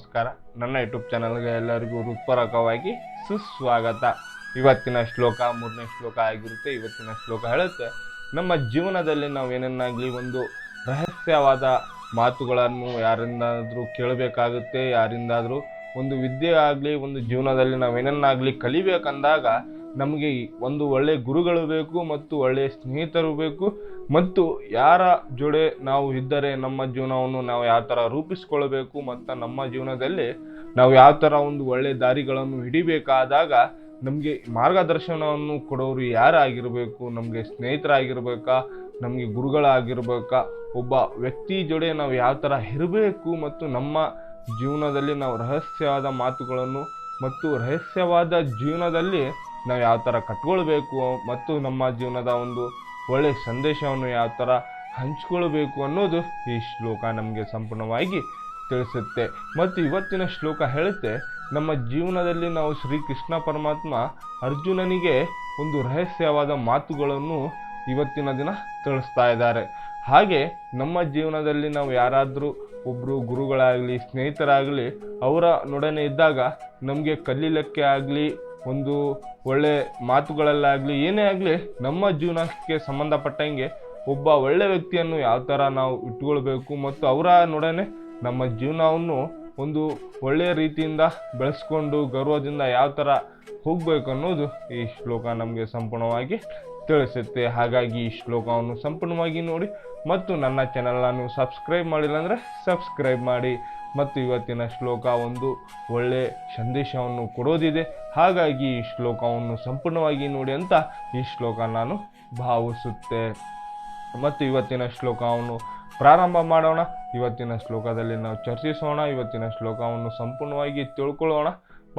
ನಮಸ್ಕಾರ. ನನ್ನ ಯೂಟ್ಯೂಬ್ ಚಾನಲ್ಗೆ ಎಲ್ಲರಿಗೂ ಹೃತ್ಪೂರ್ವಕವಾಗಿ ಸುಸ್ವಾಗತ. ಇವತ್ತಿನ ಶ್ಲೋಕ 3ನೇ ಶ್ಲೋಕ ಆಗಿರುತ್ತೆ. ಇವತ್ತಿನ ಶ್ಲೋಕ ಹೇಳುತ್ತೆ, ನಮ್ಮ ಜೀವನದಲ್ಲಿ ನಾವು ಏನನ್ನಾಗಲಿ ಒಂದು ರಹಸ್ಯವಾದ ಮಾತುಗಳನ್ನು ಯಾರಿಂದಾದರೂ ಕೇಳಬೇಕಾಗುತ್ತೆ. ಯಾರಿಂದಾದರೂ ಒಂದು ವಿದ್ಯೆ ಆಗಲಿ, ಒಂದು ಜೀವನದಲ್ಲಿ ನಾವೇನನ್ನಾಗಲಿ ಕಲಿಬೇಕಂದಾಗ ನಮಗೆ ಒಂದು ಒಳ್ಳೆಯ ಗುರುಗಳು ಬೇಕು ಮತ್ತು ಒಳ್ಳೆಯ ಸ್ನೇಹಿತರು ಬೇಕು. ಮತ್ತು ಯಾರ ಜೊತೆ ನಾವು ಇದ್ದರೆ ನಮ್ಮ ಜೀವನವನ್ನು ನಾವು ಯಾವ ಥರ ರೂಪಿಸ್ಕೊಳ್ಬೇಕು ಮತ್ತು ನಮ್ಮ ಜೀವನದಲ್ಲಿ ನಾವು ಯಾವ ಥರ ಒಂದು ಒಳ್ಳೆಯ ದಾರಿಗಳನ್ನು ಹಿಡಿಬೇಕಾದಾಗ ನಮಗೆ ಮಾರ್ಗದರ್ಶನವನ್ನು ಕೊಡೋರು ಯಾರಾಗಿರಬೇಕು, ನಮಗೆ ಸ್ನೇಹಿತರಾಗಿರ್ಬೇಕಾ, ನಮಗೆ ಗುರುಗಳಾಗಿರ್ಬೇಕಾ, ಒಬ್ಬ ವ್ಯಕ್ತಿ ಜೊತೆ ನಾವು ಯಾವ ಥರ ಇರಬೇಕು ಮತ್ತು ನಮ್ಮ ಜೀವನದಲ್ಲಿ ನಾವು ರಹಸ್ಯವಾದ ಮಾತುಗಳನ್ನು ಮತ್ತು ರಹಸ್ಯವಾದ ಜೀವನದಲ್ಲಿ ನಾವು ಯಾವ ಥರ ಕಟ್ಕೊಳ್ಬೇಕು ಮತ್ತು ನಮ್ಮ ಜೀವನದ ಒಂದು ಒಳ್ಳೆಯ ಸಂದೇಶವನ್ನು ಯಾವ ಥರ ಹಂಚ್ಕೊಳ್ಬೇಕು ಅನ್ನೋದು ಈ ಶ್ಲೋಕ ನಮಗೆ ಸಂಪೂರ್ಣವಾಗಿ ತಿಳಿಸುತ್ತೆ. ಮತ್ತು ಇವತ್ತಿನ ಶ್ಲೋಕ ಹೇಳುತ್ತೆ, ನಮ್ಮ ಜೀವನದಲ್ಲಿ ನಾವು ಶ್ರೀಕೃಷ್ಣ ಪರಮಾತ್ಮ ಅರ್ಜುನನಿಗೆ ಒಂದು ರಹಸ್ಯವಾದ ಮಾತುಗಳನ್ನು ಇವತ್ತಿನ ದಿನ ತಿಳಿಸ್ತಾ ಇದ್ದಾರೆ. ಹಾಗೆ ನಮ್ಮ ಜೀವನದಲ್ಲಿ ನಾವು ಯಾರಾದರೂ ಒಬ್ಬರು ಗುರುಗಳಾಗಲಿ, ಸ್ನೇಹಿತರಾಗಲಿ ಅವರ ನೊಡನೆ ಇದ್ದಾಗ ನಮಗೆ ಕಲೀಲಿಕ್ಕೆ ಆಗಲಿ, ಒಂದು ಒಳ್ಳೆ ಮಾತುಗಳಲ್ಲಾಗಲಿ, ಏನೇ ಆಗಲಿ ನಮ್ಮ ಜೀವನಕ್ಕೆ ಸಂಬಂಧಪಟ್ಟಂಗೆ ಒಬ್ಬ ಒಳ್ಳೆ ವ್ಯಕ್ತಿಯನ್ನು ಯಾವ ಥರ ನಾವು ಇಟ್ಕೊಳ್ಬೇಕು ಮತ್ತು ಅವರ ನೊಡನೆ ನಮ್ಮ ಜೀವನವನ್ನು ಒಂದು ಒಳ್ಳೆಯ ರೀತಿಯಿಂದ ಬೆಳೆಸ್ಕೊಂಡು ಗೌರವದಿಂದ ಯಾವ ಥರ ಹೋಗಬೇಕು ಅನ್ನೋದು ಈ ಶ್ಲೋಕ ನಮಗೆ ಸಂಪೂರ್ಣವಾಗಿ ತಿಳಿಸುತ್ತೆ. ಹಾಗಾಗಿ ಈ ಶ್ಲೋಕವನ್ನು ಸಂಪೂರ್ಣವಾಗಿ ನೋಡಿ ಮತ್ತು ನನ್ನ ಚಾನಲನ್ನು ಸಬ್ಸ್ಕ್ರೈಬ್ ಮಾಡಿಲ್ಲ ಅಂದರೆ ಸಬ್ಸ್ಕ್ರೈಬ್ ಮಾಡಿ. ಮತ್ತು ಇವತ್ತಿನ ಶ್ಲೋಕ ಒಂದು ಒಳ್ಳೆಯ ಸಂದೇಶವನ್ನು ಕೊಡೋದಿದೆ. ಹಾಗಾಗಿ ಈ ಶ್ಲೋಕವನ್ನು ಸಂಪೂರ್ಣವಾಗಿ ನೋಡಿ ಅಂತ ಈ ಶ್ಲೋಕ ನಾನು ಭಾವಿಸುತ್ತೆ. ಮತ್ತು ಇವತ್ತಿನ ಶ್ಲೋಕವನ್ನು ಪ್ರಾರಂಭ ಮಾಡೋಣ. ಇವತ್ತಿನ ಶ್ಲೋಕದಲ್ಲಿ ನಾವು ಚರ್ಚಿಸೋಣ. ಇವತ್ತಿನ ಶ್ಲೋಕವನ್ನು ಸಂಪೂರ್ಣವಾಗಿ ತಿಳ್ಕೊಳ್ಳೋಣ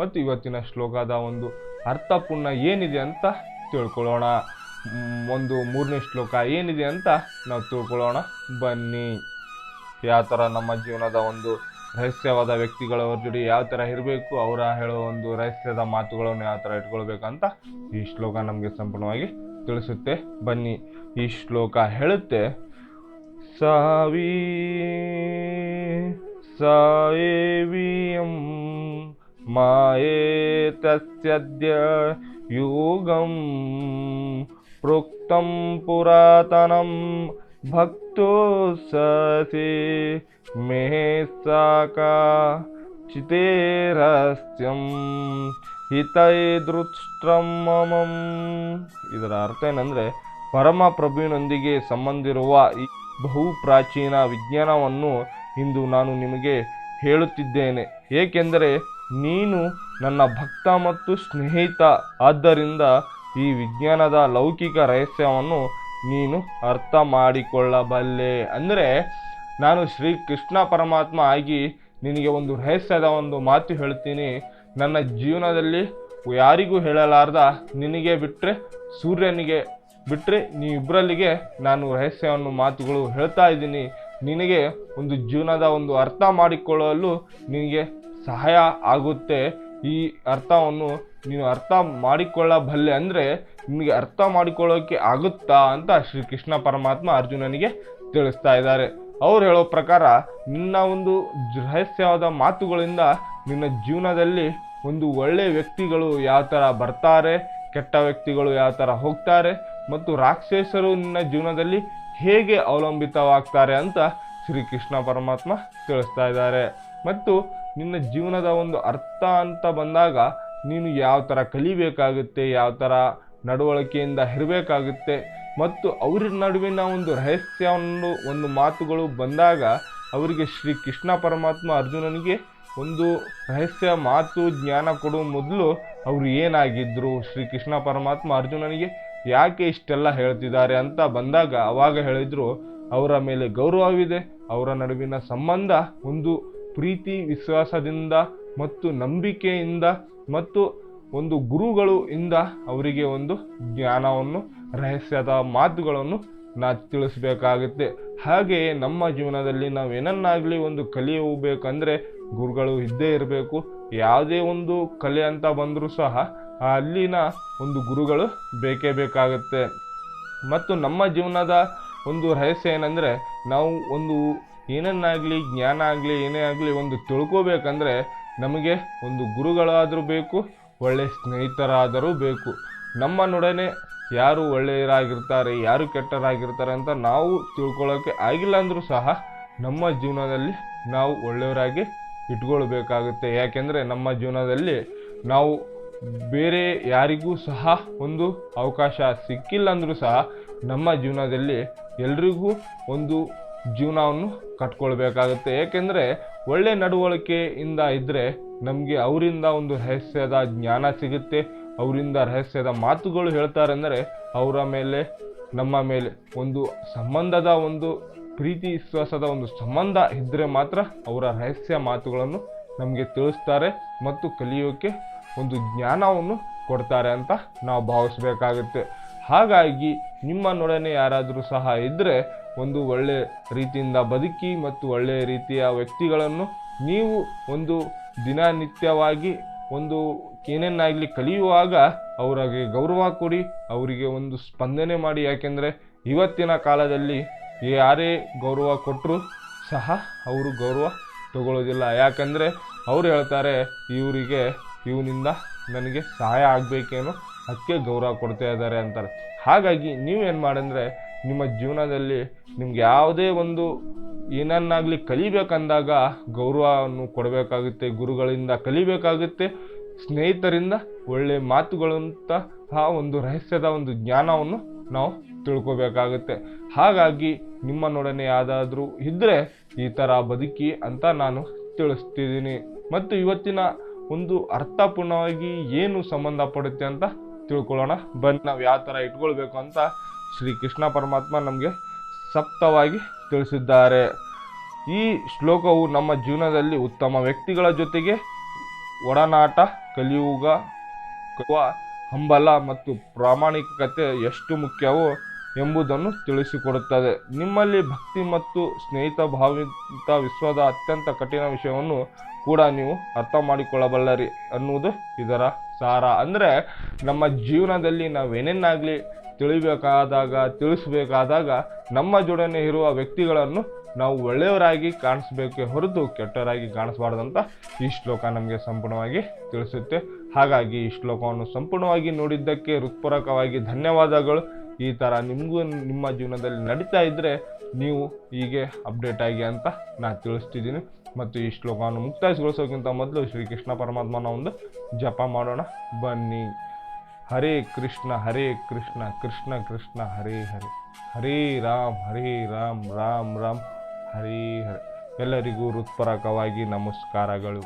ಮತ್ತು ಇವತ್ತಿನ ಶ್ಲೋಕದ ಒಂದು ಅರ್ಥಪೂರ್ಣ ಏನಿದೆ ಅಂತ ತಿಳ್ಕೊಳ್ಳೋಣ. ಒಂದು 3ನೇ ಶ್ಲೋಕ ಏನಿದೆ ಅಂತ ನಾವು ತಿಳ್ಕೊಳ್ಳೋಣ ಬನ್ನಿ. ಯಾವ ಥರ ನಮ್ಮ ಜೀವನದ ಒಂದು ರಹಸ್ಯವಾದ ವ್ಯಕ್ತಿಗಳವ್ರ ಜೊತೆ ಯಾವ ಥರ ಇರಬೇಕು, ಅವರ ಹೇಳೋ ಒಂದು ರಹಸ್ಯದ ಮಾತುಗಳನ್ನು ಯಾವ ಥರ ಇಟ್ಕೊಳ್ಬೇಕಂತ ಈ ಶ್ಲೋಕ ನಮಗೆ ಸಂಪೂರ್ಣವಾಗಿ ತಿಳಿಸುತ್ತೆ. ಬನ್ನಿ. ಈ ಶ್ಲೋಕ ಹೇಳುತ್ತೆ, ಸಾಯೇವಿಯಂ ಮಾಯೇತಸ್ಯದ್ಯ ಯೋಗಂ ಪ್ರೋಕ್ತಂ ಪುರಾತನಂ ಭಕ್ತೋ ಸಸಿ ಮೇ ಸಾಕಾ ಚಿತೇರಸ್ಯಂ ಹಿತೈದೃಷ್ಟಂ ಮಮಂ. ಇದರ ಅರ್ಥ ಏನಂದರೆ, ಪರಮ ಪ್ರಭುವಿನೊಂದಿಗೆ ಸಂಬಂಧಿರುವ ಈ ಬಹು ಪ್ರಾಚೀನ ವಿಜ್ಞಾನವನ್ನು ಇಂದು ನಾನು ನಿಮಗೆ ಹೇಳುತ್ತಿದ್ದೇನೆ, ಏಕೆಂದರೆ ನೀನು ನನ್ನ ಭಕ್ತ ಮತ್ತು ಸ್ನೇಹಿತ. ಆದ್ದರಿಂದ ಈ ವಿಜ್ಞಾನದ ಲೌಕಿಕ ರಹಸ್ಯವನ್ನು ನೀನು ಅರ್ಥ ಮಾಡಿಕೊಳ್ಳಬಲ್ಲೆ. ಅಂದರೆ ನಾನು ಶ್ರೀಕೃಷ್ಣ ಪರಮಾತ್ಮ ಆಗಿ ನಿನಗೆ ಒಂದು ರಹಸ್ಯದ ಒಂದು ಮಾತು ಹೇಳ್ತೀನಿ. ನನ್ನ ಜೀವನದಲ್ಲಿ ಯಾರಿಗೂ ಹೇಳಲಾರ್ದ ನಿನಗೆ ಬಿಟ್ಟರೆ, ಸೂರ್ಯನಿಗೆ ಬಿಟ್ಟರೆ ನೀವಿಬ್ಬರಲ್ಲಿಗೆ ನಾನು ರಹಸ್ಯವನ್ನು ಮಾತುಗಳು ಹೇಳ್ತಾ ಇದ್ದೀನಿ. ನಿನಗೆ ಒಂದು ಜೀವನದ ಒಂದು ಅರ್ಥ ಮಾಡಿಕೊಳ್ಳಲು ನಿನಗೆ ಸಹಾಯ ಆಗುತ್ತೆ. ಈ ಅರ್ಥವನ್ನು ನೀನು ಅರ್ಥ ಮಾಡಿಕೊಳ್ಳಬಲ್ಲೆ. ಅಂದರೆ ನಿನಗೆ ಅರ್ಥ ಮಾಡಿಕೊಳ್ಳೋಕ್ಕೆ ಆಗುತ್ತಾ ಅಂತ ಶ್ರೀಕೃಷ್ಣ ಪರಮಾತ್ಮ ಅರ್ಜುನನಿಗೆ ತಿಳಿಸ್ತಾ ಇದ್ದಾರೆ. ಅವ್ರು ಹೇಳೋ ಪ್ರಕಾರ ನಿನ್ನ ಒಂದು ರಹಸ್ಯವಾದ ಮಾತುಗಳಿಂದ ನಿನ್ನ ಜೀವನದಲ್ಲಿ ಒಂದು ಒಳ್ಳೆಯ ವ್ಯಕ್ತಿಗಳು ಯಾವ ಥರ ಬರ್ತಾರೆ, ಕೆಟ್ಟ ವ್ಯಕ್ತಿಗಳು ಯಾವ ಥರ ಹೋಗ್ತಾರೆ ಮತ್ತು ರಾಕ್ಷಸರು ನಿನ್ನ ಜೀವನದಲ್ಲಿ ಹೇಗೆ ಅವಲಂಬಿತವಾಗ್ತಾರೆ ಅಂತ ಶ್ರೀಕೃಷ್ಣ ಪರಮಾತ್ಮ ತಿಳಿಸ್ತಾ ಇದ್ದಾರೆ. ಮತ್ತು ನಿನ್ನ ಜೀವನದ ಒಂದು ಅರ್ಥ ಅಂತ ಬಂದಾಗ ನೀನು ಯಾವ ಥರ ಕಲಿಬೇಕಾಗುತ್ತೆ, ಯಾವ ಥರ ನಡವಳಿಕೆಯಿಂದ ಇರಬೇಕಾಗುತ್ತೆ ಮತ್ತು ಅವರ ನಡುವಿನ ಒಂದು ರಹಸ್ಯವನ್ನು ಒಂದು ಮಾತುಗಳು ಬಂದಾಗ ಅವರಿಗೆ ಶ್ರೀಕೃಷ್ಣ ಪರಮಾತ್ಮ ಅರ್ಜುನನಿಗೆ ಒಂದು ರಹಸ್ಯ ಮಾತು ಜ್ಞಾನ ಕೊಡುವ ಮೊದಲು ಅವರು ಏನಾಗಿದ್ದರು, ಶ್ರೀಕೃಷ್ಣ ಪರಮಾತ್ಮ ಅರ್ಜುನನಿಗೆ ಯಾಕೆ ಇಷ್ಟೆಲ್ಲ ಹೇಳ್ತಿದ್ದಾರೆ ಅಂತ ಬಂದಾಗ ಅವಾಗ ಹೇಳಿದರು, ಅವರ ಮೇಲೆ ಗೌರವವಿದೆ, ಅವರ ನಡುವಿನ ಸಂಬಂಧ ಒಂದು ಪ್ರೀತಿ ವಿಶ್ವಾಸದಿಂದ ಮತ್ತು ನಂಬಿಕೆಯಿಂದ ಮತ್ತು ಒಂದು ಗುರುಗಳು ಇಂದ ಅವರಿಗೆ ಒಂದು ಜ್ಞಾನವನ್ನು ರಹಸ್ಯದ ಮಾತುಗಳನ್ನು ತಿಳಿಸಬೇಕಾಗುತ್ತೆ. ಹಾಗೆಯೇ ನಮ್ಮ ಜೀವನದಲ್ಲಿ ನಾವು ಏನನ್ನಾಗಲಿ ಒಂದು ಕಲಿಯಬೇಕಂದ್ರೆ ಗುರುಗಳು ಇದ್ದೇ ಇರಬೇಕು. ಯಾವುದೇ ಒಂದು ಕಲೆ ಅಂತ ಬಂದರೂ ಸಹ ಅಲ್ಲಿನ ಒಂದು ಗುರುಗಳು ಬೇಕೇ ಬೇಕಾಗುತ್ತೆ. ಮತ್ತು ನಮ್ಮ ಜೀವನದ ಒಂದು ರಹಸ್ಯ ಏನಂದರೆ, ನಾವು ಒಂದು ಏನನ್ನಾಗಲಿ ಜ್ಞಾನ ಆಗಲಿ ಏನೇ ಆಗಲಿ ಒಂದು ತಿಳ್ಕೋಬೇಕಂದ್ರೆ ನಮಗೆ ಒಂದು ಗುರುಗಳಾದರೂ ಬೇಕು, ಒಳ್ಳೆಯ ಸ್ನೇಹಿತರಾದರೂ ಬೇಕು. ನಮ್ಮನೊಡನೆ ಯಾರು ಒಳ್ಳೆಯರಾಗಿರ್ತಾರೆ ಯಾರು ಕೆಟ್ಟರಾಗಿರ್ತಾರೆ ಅಂತ ನಾವು ತಿಳ್ಕೊಳ್ಳೋಕ್ಕೆ ಆಗಿಲ್ಲ ಅಂದರೂ ಸಹ ನಮ್ಮ ಜೀವನದಲ್ಲಿ ನಾವು ಒಳ್ಳೆಯವರಾಗಿ ಇಟ್ಕೊಳ್ಬೇಕಾಗುತ್ತೆ. ಯಾಕೆಂದರೆ ನಮ್ಮ ಜೀವನದಲ್ಲಿ ನಾವು ಬೇರೆ ಯಾರಿಗೂ ಸಹ ಒಂದು ಅವಕಾಶ ಸಿಕ್ಕಿಲ್ಲ ಅಂದರೂ ಸಹ ನಮ್ಮ ಜೀವನದಲ್ಲಿ ಎಲ್ರಿಗೂ ಒಂದು ಜೀವನವನ್ನು ಕಟ್ಕೊಳ್ಬೇಕಾಗುತ್ತೆ. ಏಕೆಂದರೆ ಒಳ್ಳೆ ನಡವಳಿಕೆಯಿಂದ ಇದ್ದರೆ ನಮಗೆ ಅವರಿಂದ ಒಂದು ರಹಸ್ಯದ ಜ್ಞಾನ ಸಿಗುತ್ತೆ, ಅವರಿಂದ ರಹಸ್ಯದ ಮಾತುಗಳು ಹೇಳ್ತಾರೆ. ಅಂದರೆ ಅವರ ಮೇಲೆ ನಮ್ಮ ಮೇಲೆ ಒಂದು ಸಂಬಂಧದ ಒಂದು ಪ್ರೀತಿ ವಿಶ್ವಾಸದ ಒಂದು ಸಂಬಂಧ ಇದ್ದರೆ ಮಾತ್ರ ಅವರ ರಹಸ್ಯ ಮಾತುಗಳನ್ನು ನಮಗೆ ತಿಳಿಸ್ತಾರೆ ಮತ್ತು ಕಲಿಯೋಕ್ಕೆ ಒಂದು ಜ್ಞಾನವನ್ನು ಕೊಡ್ತಾರೆ ಅಂತ ನಾವು ಭಾವಿಸ್ಬೇಕಾಗುತ್ತೆ. ಹಾಗಾಗಿ ನಿಮ್ಮನೊಡನೆ ಯಾರಾದರೂ ಸಹ ಇದ್ದರೆ ಒಂದು ಒಳ್ಳೆಯ ರೀತಿಯಿಂದ ಬದುಕಿ ಮತ್ತು ಒಳ್ಳೆಯ ರೀತಿಯ ವ್ಯಕ್ತಿಗಳನ್ನು ನೀವು ಒಂದು ದಿನನಿತ್ಯವಾಗಿ ಒಂದು ಏನೇನಾಗಲಿ ಕಲಿಯುವಾಗ ಅವರಿಗೆ ಗೌರವ ಕೊಡಿ, ಅವರಿಗೆ ಒಂದು ಸ್ಪಂದನೆ ಮಾಡಿ. ಯಾಕೆಂದರೆ ಇವತ್ತಿನ ಕಾಲದಲ್ಲಿ ಯಾರೇ ಗೌರವ ಕೊಟ್ಟರೂ ಸಹ ಅವರು ಗೌರವ ತಗೊಳ್ಳೋದಿಲ್ಲ. ಯಾಕಂದರೆ ಅವ್ರು ಹೇಳ್ತಾರೆ ಇವನಿಂದ ನನಗೆ ಸಹಾಯ ಆಗಬೇಕೇನೋ ಅದಕ್ಕೆ ಗೌರವ ಕೊಡ್ತಾ ಇದ್ದಾರೆ ಅಂತಾರೆ. ಹಾಗಾಗಿ ನೀವೇನು ಮಾಡಂದರೆ ನಿಮ್ಮ ಜೀವನದಲ್ಲಿ ನಿಮ್ಗೆ ಯಾವುದೇ ಒಂದು ಏನನ್ನಾಗಲಿ ಕಲಿಬೇಕಂದಾಗ ಗೌರವವನ್ನು ಕೊಡಬೇಕಾಗುತ್ತೆ, ಗುರುಗಳಿಂದ ಕಲಿಬೇಕಾಗುತ್ತೆ, ಸ್ನೇಹಿತರಿಂದ ಒಳ್ಳೆಯ ಮಾತುಗಳಂತಹ ಒಂದು ರಹಸ್ಯದ ಒಂದು ಜ್ಞಾನವನ್ನು ನಾವು ತಿಳ್ಕೋಬೇಕಾಗುತ್ತೆ. ಹಾಗಾಗಿ ನಿಮ್ಮನೊಡನೆ ಯಾವುದಾದ್ರೂ ಇದ್ದರೆ ಈ ಥರ ಬದುಕಿ ಅಂತ ನಾನು ತಿಳಿಸ್ತಿದ್ದೀನಿ. ಮತ್ತು ಇವತ್ತಿನ ಒಂದು ಅರ್ಥಪೂರ್ಣವಾಗಿ ಏನು ಸಂಬಂಧಪಡುತ್ತೆ ಅಂತ ತಿಳ್ಕೊಳ್ಳೋಣ ಬನ್ನಿ. ನಾವು ಯಾವ ಥರ ಇಟ್ಕೊಳ್ಬೇಕು ಅಂತ ಶ್ರೀ ಕೃಷ್ಣ ಪರಮಾತ್ಮ ನಮಗೆ ಸಪ್ತವಾಗಿ ತಿಳಿಸಿದ್ದಾರೆ. ಈ ಶ್ಲೋಕವು ನಮ್ಮ ಜೀವನದಲ್ಲಿ ಉತ್ತಮ ವ್ಯಕ್ತಿಗಳ ಜೊತೆಗೆ ಒಡನಾಟ ಕಲಿಯುಗ ಹಂಬಲ ಮತ್ತು ಪ್ರಾಮಾಣಿಕತೆ ಎಷ್ಟು ಮುಖ್ಯವೋ ಎಂಬುದನ್ನು ತಿಳಿಸಿಕೊಡುತ್ತದೆ. ನಿಮ್ಮಲ್ಲಿ ಭಕ್ತಿ ಮತ್ತು ಸ್ನೇಹಿತ ಭಾವಿತ ವಿಶ್ವದ ಅತ್ಯಂತ ಕಠಿಣ ವಿಷಯವನ್ನು ಕೂಡ ನೀವು ಅರ್ಥ ಮಾಡಿಕೊಳ್ಳಬಲ್ಲರಿ ಅನ್ನುವುದು ಇದರ ಸಾರ. ಅಂದರೆ ನಮ್ಮ ಜೀವನದಲ್ಲಿ ನಾವೇನೇನಾಗಲಿ ತಿಳಿಸಬೇಕಾದಾಗ ನಮ್ಮ ಜೊಡನೆ ಇರುವ ವ್ಯಕ್ತಿಗಳನ್ನು ನಾವು ಒಳ್ಳೆಯವರಾಗಿ ಕಾಣಿಸ್ಬೇಕೇ ಹೊರತು ಕೆಟ್ಟವರಾಗಿ ಕಾಣಿಸ್ಬಾರ್ದಂತ ಈ ಶ್ಲೋಕ ನಮಗೆ ಸಂಪೂರ್ಣವಾಗಿ ತಿಳಿಸುತ್ತೆ. ಹಾಗಾಗಿ ಈ ಶ್ಲೋಕವನ್ನು ಸಂಪೂರ್ಣವಾಗಿ ನೋಡಿದ್ದಕ್ಕೆ ಹೃತ್ಪೂರ್ವಕವಾಗಿ ಧನ್ಯವಾದಗಳು. ಈ ಥರ ನಿಮಗೂ ನಿಮ್ಮ ಜೀವನದಲ್ಲಿ ನಡೀತಾ ಇದ್ದರೆ ನೀವು ಹೀಗೆ ಅಪ್ಡೇಟ್ ಆಗಿ ಅಂತ ನಾನು ತಿಳಿಸ್ತಿದ್ದೀನಿ. ಮತ್ತು ಈ ಶ್ಲೋಕವನ್ನು ಮುಕ್ತಾಯಗೊಳಿಸೋಕ್ಕಿಂತ ಮೊದಲು ಶ್ರೀಕೃಷ್ಣ ಪರಮಾತ್ಮನ ಒಂದು ಜಪ ಮಾಡೋಣ ಬನ್ನಿ. ಹರೇ ಕೃಷ್ಣ ಕೃಷ್ಣ ಕೃಷ್ಣ ಹರೇ ಹರೇ, ಹರೇ ರಾಮ್ ರಾಮ್ ರಾಮ್ ಹರೇ ಹರೇ. ಎಲ್ಲರಿಗೂ ಹೃತ್ಪೂರ್ವಕವಾಗಿ ನಮಸ್ಕಾರಗಳು.